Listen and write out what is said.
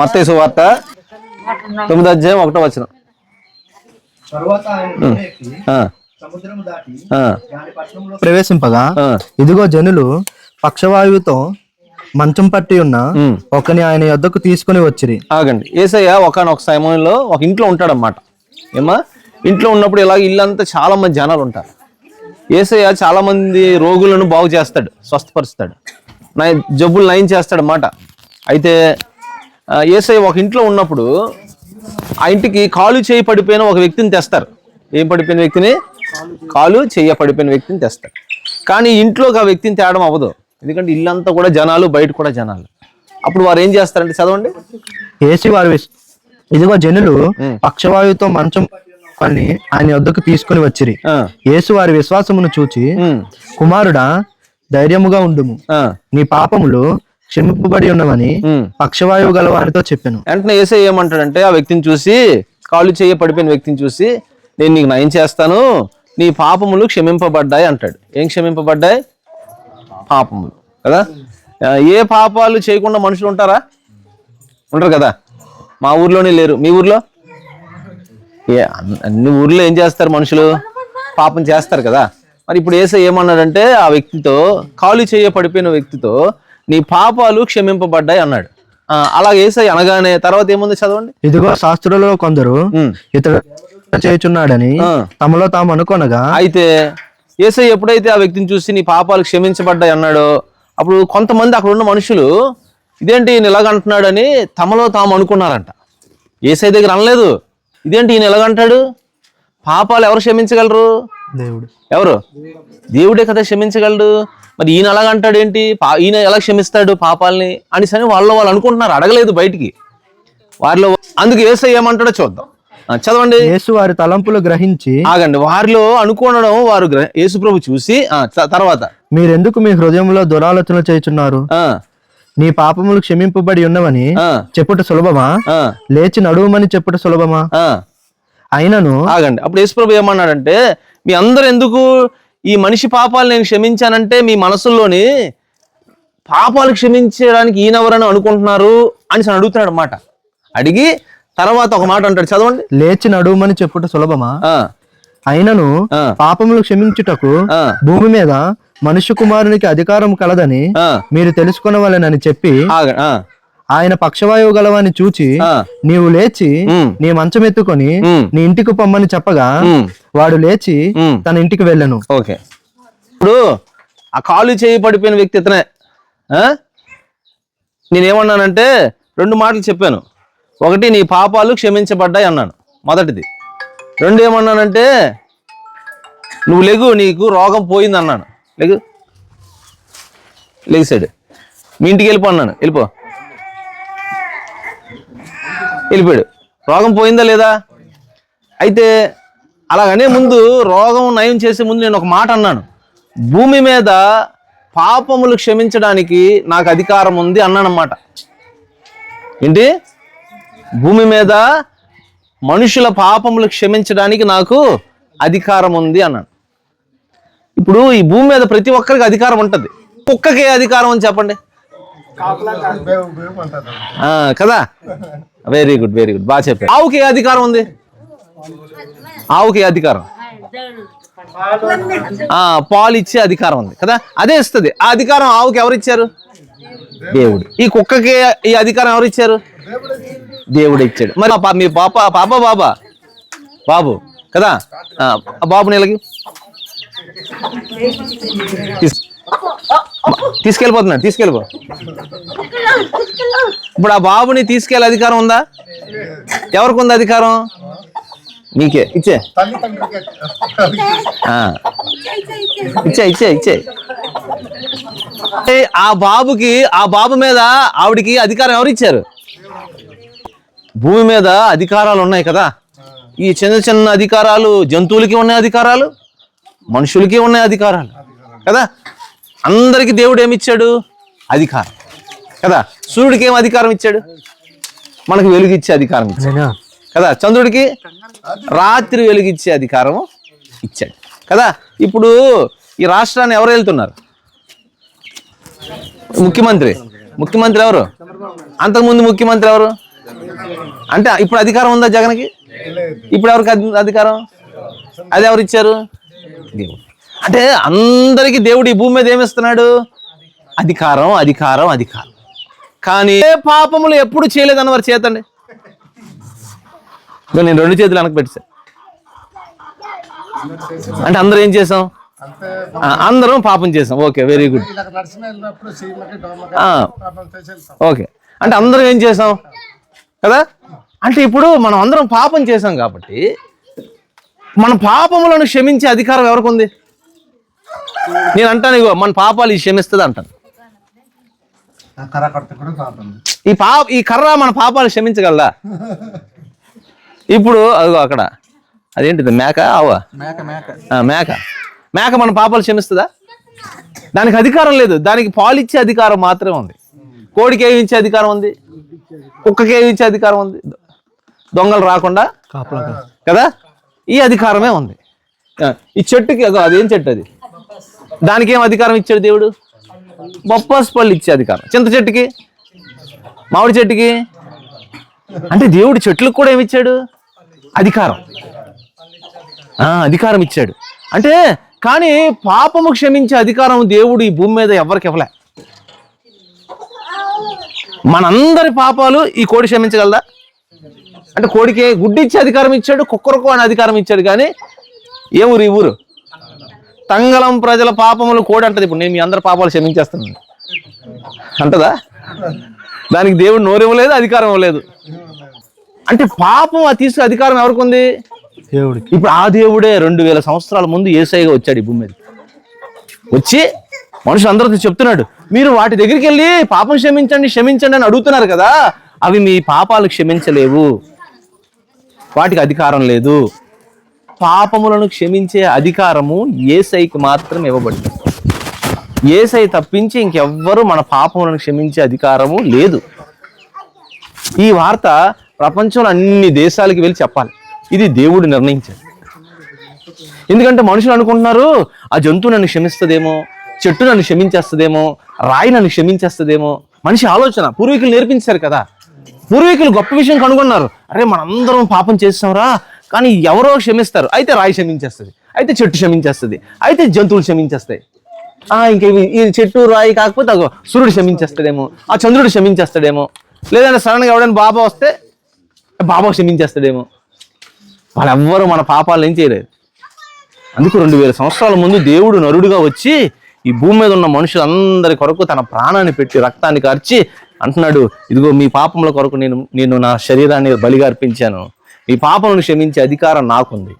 మత్తయి సువార్త 9వ అధ్యాయం 1వ వచనం. ప్రవేశింపగా ఇదిగో జనులు పక్షవాయువుతో మంచం పట్టి ఉన్న ఒకని ఆయన యొద్దకు తీసుకుని వచ్చిరి. ఆగండి. యేసయ్య ఒకనొక సమయంలో ఒక ఇంట్లో ఉంటాడన్నమాట. ఏమా ఇంట్లో ఉన్నప్పుడు ఇలా ఇల్లంతా చాలా మంది జనాలు ఉంటారు. యేసయ్య చాలా మంది రోగులను బాగు చేస్తాడు, స్వస్థపరుస్తాడు, జబ్బులు నయం చేస్తాడు అన్నమాట. అయితే యేసయ్య ఒక ఇంట్లో ఉన్నప్పుడు ఆ ఇంటికి కాలు చేయి పడిపోయిన ఒక వ్యక్తిని తెస్తారు. ఏం పడిపోయిన వ్యక్తిని? కాలు చెయ్య పడిపోయిన వ్యక్తిని తెస్తారు. కానీ ఇంట్లోకి ఆ వ్యక్తిని తేవడం అవ్వదు, ఎందుకంటే ఇల్లంతా కూడా జనాలు, బయట కూడా జనాలు. అప్పుడు వారు ఏం చేస్తారంటే చదవండి. యేసు వారు ఇదిగో జనులు పక్షవాయువుతో మంచం పని ఆయన వద్దకు తీసుకుని వచ్చిరి. యేసు వారి విశ్వాసమును చూచి, కుమారుడా ధైర్యముగా ఉండుము, నీ పాపములు క్షమింపబడి ఉన్నవని పక్షవాయువు గల వారితో చెప్పాను. వెంటనే యేసు ఏమంటాడంటే ఆ వ్యక్తిని చూసి, కాలు చేయ పడిపోయిన వ్యక్తిని చూసి, నేను నీకు నయం చేస్తాను, నీ పాపములు క్షమింపబడ్డాయి అంటాడు. ఏం క్షమింపబడ్డాయి? పాపములు కదా. ఏ పాపాలు చేయకుండా మనుషులు ఉంటారా? ఉంటారు కదా. మా ఊర్లోనే లేరు, మీ ఊర్లో? అన్ని ఊర్లో ఏం చేస్తారు మనుషులు? పాపం చేస్తారు కదా. మరి ఇప్పుడు యేసయ్య ఏమన్నాడంటే ఆ వ్యక్తితో, కాలు చేయ పడిపోయిన వ్యక్తితో, నీ పాపాలు క్షమింపబడ్డాయి అన్నాడు. అలా యేసయ్య అనగానే తర్వాత ఏముంది చదవండి. ఇదిగో శాస్త్రులలో కొందరు ఇతడు చేయుచున్నాడని తమలో తాము అనుకొనగా. అయితే యేసయ్య ఎప్పుడైతే ఆ వ్యక్తిని చూసి నీ పాపాలు క్షమించబడ్డాయి అన్నాడో, అప్పుడు కొంతమంది అక్కడ ఉన్న మనుషులు ఇదేంటి ఈయన ఎలాగంటున్నాడని తమలో తాము అనుకున్నారంట. యేసయ్య దగ్గర అనలేదు, ఇదేంటి ఈయన ఎలాగంటాడు, పాపాలు ఎవరు క్షమించగలరు? దేవుడు. ఎవరు? దేవుడే కదా క్షమించగలడు. మరి ఈయన ఎలాగంటాడు ఏంటి, ఈయన ఎలా క్షమిస్తాడు పాపాలని అని వాళ్ళు అనుకుంటున్నారు, అడగలేదు బయటికి వారిలో. అందుకు యేసయ్య ఏమంటాడో చూద్దాం, చదవండి. యేసు వారి తలంపులు గ్రహించి. ఆగండి. వారిలో అనుకోవడం వారు యేసు ప్రభు చూసి తర్వాత, మీరెందుకు మీ హృదయంలో దురాలోచన చేయుచున్నారు, నీ పాపములు క్షమింపబడి ఉన్నవని చెప్పుట సులభమా, లేచి నడువమని చెప్పుట సులభమా? అయినను. ఆగండి. అప్పుడు యేసు ప్రభు ఏమన్నాడంటే, మీ అందరు ఎందుకు ఈ మనిషి పాపాలు నేను క్షమించానంటే మీ మనసుల్లోని పాపాలు క్షమించడానికి ఈయనెవరని అనుకుంటున్నారు అని అడుగుతున్నాడు అన్నమాట. అడిగి తర్వాత ఒక మాట అంటాడు, చదవండి. లేచి నడువమని చెప్పుట సులభమా, అయినను పాపములు క్షమించుటకు భూమి మీద మనుష్య కుమారునికి అధికారం కలదని మీరు తెలుసుకొనవలెనని చెప్పి ఆయన పక్షవాయువు గలవాన్ని చూచి, నీవు లేచి నీ మంచం ఎత్తుకొని నీ ఇంటికి పొమ్మని చెప్పగా వాడు లేచి తన ఇంటికి వెళ్ళను. ఓకే. ఇప్పుడు ఆ కాలు చేయి పడిపోయిన వ్యక్తి ఇతనే. నేనేమన్నానంటే 2 మాటలు చెప్పాను. ఒకటి, నీ పాపాలు క్షమించబడ్డాయి అన్నాను, మొదటిది. 2 ఏమన్నానంటే, నువ్వు లెగు, నీకు రోగం పోయింది అన్నాను. లెగిసాడు. మీ ఇంటికి వెళ్ళిపో అన్నాను, వెళ్ళిపోయాడు. రోగం పోయిందా లేదా? అయితే అలాగనే ముందు, రోగం నయం చేసే ముందు నేను ఒక మాట అన్నాను, భూమి మీద పాపములు క్షమించడానికి నాకు అధికారం ఉంది అన్నానన్నమాట. ఏంటి? భూమి మీద మనుషుల పాపములు క్షమించడానికి నాకు అధికారం ఉంది అన్నాను. ఇప్పుడు ఈ భూమి మీద ప్రతి ఒక్కరికి అధికారం ఉంటుంది. కుక్కకే అధికారం అని చెప్పండి కదా. వెరీ గుడ్, వెరీ గుడ్, బాగా చెప్పారు. ఆవుకి అధికారం ఉంది, ఆవుకి అధికారం, పాలు ఇచ్చే అధికారం ఉంది కదా, అదే ఇస్తుంది. ఆ అధికారం ఆవుకి ఎవరు ఇచ్చారు? దేవుడు. ఈ కుక్కకి ఈ అధికారం ఎవరు ఇచ్చారు? దేవుడు ఇచ్చాడు. మరి మీ బాబు కదా, బాబు నెలకి తీసుకెళ్ళిపో. ఇప్పుడు ఆ బాబుని తీసుకెళ్ళే అధికారం ఉందా? ఎవరికి ఉంది అధికారం? నీకే. ఇచ్చే. ఆ బాబు మీద ఆవిడికి అధికారం ఎవరు ఇచ్చారు? భూమి మీద అధికారాలు ఉన్నాయి కదా. ఈ చిన్న చిన్న అధికారాలు జంతువులకి ఉన్నాయి అధికారాలు, మనుషులకి ఉన్నాయి అధికారాలు కదా. అందరికి దేవుడు ఏమిచ్చాడు? అధికారం కదా. సూర్యుడికి ఏం అధికారం ఇచ్చాడు? మనకు వెలుగిచ్చే అధికారం ఇచ్చాడు కదా. చంద్రుడికి రాత్రి వెలుగిచ్చే అధికారం ఇచ్చాడు కదా. ఇప్పుడు ఈ రాష్ట్రాన్ని ఎవరు వెళ్తున్నారు? ముఖ్యమంత్రి. ముఖ్యమంత్రి ఎవరు? అంతకుముందు ముఖ్యమంత్రి ఎవరు? అంటే ఇప్పుడు అధికారం ఉందా జగన్కి? ఇప్పుడు ఎవరికి అధికారం? అది ఎవరు ఇచ్చారు? దేవుడు. అంటే అందరికీ దేవుడు ఈ భూమి మీద ఏమిస్తున్నాడు? అధికారం, అధికారం, అధికారం. కానీ ఏ పాపములు ఎప్పుడు చేయలేదన్న వారు చేతండి. నేను 2 చేతులు వెనక్కి పెట్టేశాను. అంటే అందరూ ఏం చేసాం? అందరం పాపం చేసాం. Okay, very good. ఓకే, అంటే అందరం ఏం చేసాం కదా? అంటే ఇప్పుడు మనం అందరం పాపం చేసాం కాబట్టి మన పాపములను క్షమించే అధికారం ఎవరికి ఉంది? నేను అంటాను, ఇగో మన పాపాలు ఈ క్షమిస్తుంది అంటాను. ఈ కర్ర మన పాపాలు క్షమించగలదా? ఇప్పుడు అదిగో అక్కడ అదేంటిది, మేక ఆవా? మేక మన పాపాలు క్షమిస్తుందా? దానికి అధికారం లేదు. దానికి పాలు ఇచ్చే అధికారం మాత్రమే ఉంది. కోడికి ఏమి ఇచ్చే అధికారం ఉంది? కుక్కకి ఏమి ఇచ్చే అధికారం ఉంది? దొంగలు రాకుండా కదా, ఈ అధికారమే ఉంది. ఈ చెట్టుకి అదేం చెట్టు అది? దానికి ఏం అధికారం ఇచ్చాడు దేవుడు? బొప్పాసు పళ్ళు ఇచ్చే అధికారం. చింత చెట్టుకి, మామిడి చెట్టుకి. అంటే దేవుడు చెట్లకు కూడా ఏమిచ్చాడు? అధికారం. అధికారం ఇచ్చాడు. అంటే కానీ పాపము క్షమించే అధికారం దేవుడు ఈ భూమి మీద ఎవరికి ఇవ్వలే. మనందరి పాపాలు ఈ కోడి క్షమించగలదా? అంటే కోడికి గుడ్డి ఇచ్చే అధికారం ఇచ్చాడు, కుక్కరకు అనే అధికారం ఇచ్చాడు. కానీ ఏ ఊరు? ఈ ఊరు తంగళం ప్రజల పాపములు కోడి అంటది. ఇప్పుడు నేను మీ అందరి పాపాలు క్షమించేస్తాను అంటదా? దానికి దేవుడు నోరివ్వలేదు, అధికారం ఇవ్వలేదు. అంటే పాపం తీసుకు అధికారం ఎవరికి ఉంది? దేవుడికి. ఇప్పుడు ఆ దేవుడే 2000 సంవత్సరాల ముందు యేసయ్యగా వచ్చాడు ఈ భూమి మీద. వచ్చి మనుషులందరితో చెప్తున్నాడు, మీరు వాటి దగ్గరికి వెళ్ళి పాపం క్షమించండి క్షమించండి అని అడుగుతున్నారు కదా, అవి మీ పాపాలు క్షమించలేవు, వాటికి అధికారం లేదు. పాపములను క్షమించే అధికారము యేసయ్యకి మాత్రం ఇవ్వబడింది. యేసయ్య తప్పించి ఇంకెవ్వరూ మన పాపములను క్షమించే అధికారము లేదు. ఈ వార్త ప్రపంచంలో అన్ని దేశాలకి వెళ్ళి చెప్పాలి. ఇది దేవుడు నిర్ణయించాడు. ఎందుకంటే మనుషులు అనుకుంటున్నారు, ఆ జంతువు నన్ను క్షమిస్తుందేమో, చెట్టు నన్ను క్షమించేస్తుందేమో, రాయి నన్ను క్షమించేస్తుందేమో. మనిషి ఆలోచన పూర్వీకులు నేర్పించారు కదా. పూర్వీకులు గొప్ప విషయం కనుగొన్నారు. అరే మనందరం పాపం చేస్తాంరా, కానీ ఎవరో క్షమిస్తారు. అయితే రాయి క్షమించేస్తుంది, అయితే చెట్టు క్షమించేస్తుంది, అయితే జంతువులు క్షమించేస్తాయి. ఇంకా ఈ చెట్టు రాయి కాకపోతే అగో సూర్యుడు క్షమించేస్తాడేమో, ఆ చంద్రుడు క్షమించేస్తాడేమో, లేదంటే సడన్గా ఎవడైనా బాబా వస్తే బాబా క్షమించేస్తాడేమో. వాళ్ళెవ్వరూ మన పాపాలు ఏం చేయలేదు. అందుకు 2000 సంవత్సరాల ముందు దేవుడు నరుడుగా వచ్చి ఈ భూమి మీద ఉన్న మనుషులందరి కొరకు తన ప్రాణాన్ని పెట్టి రక్తాన్ని కార్చి అంటున్నాడు, ఇదిగో మీ పాపముల కొరకు నేను నా శరీరాన్ని బలిగా అర్పించాను, మీ పాపములను క్షమించే అధికారం నాకుంది.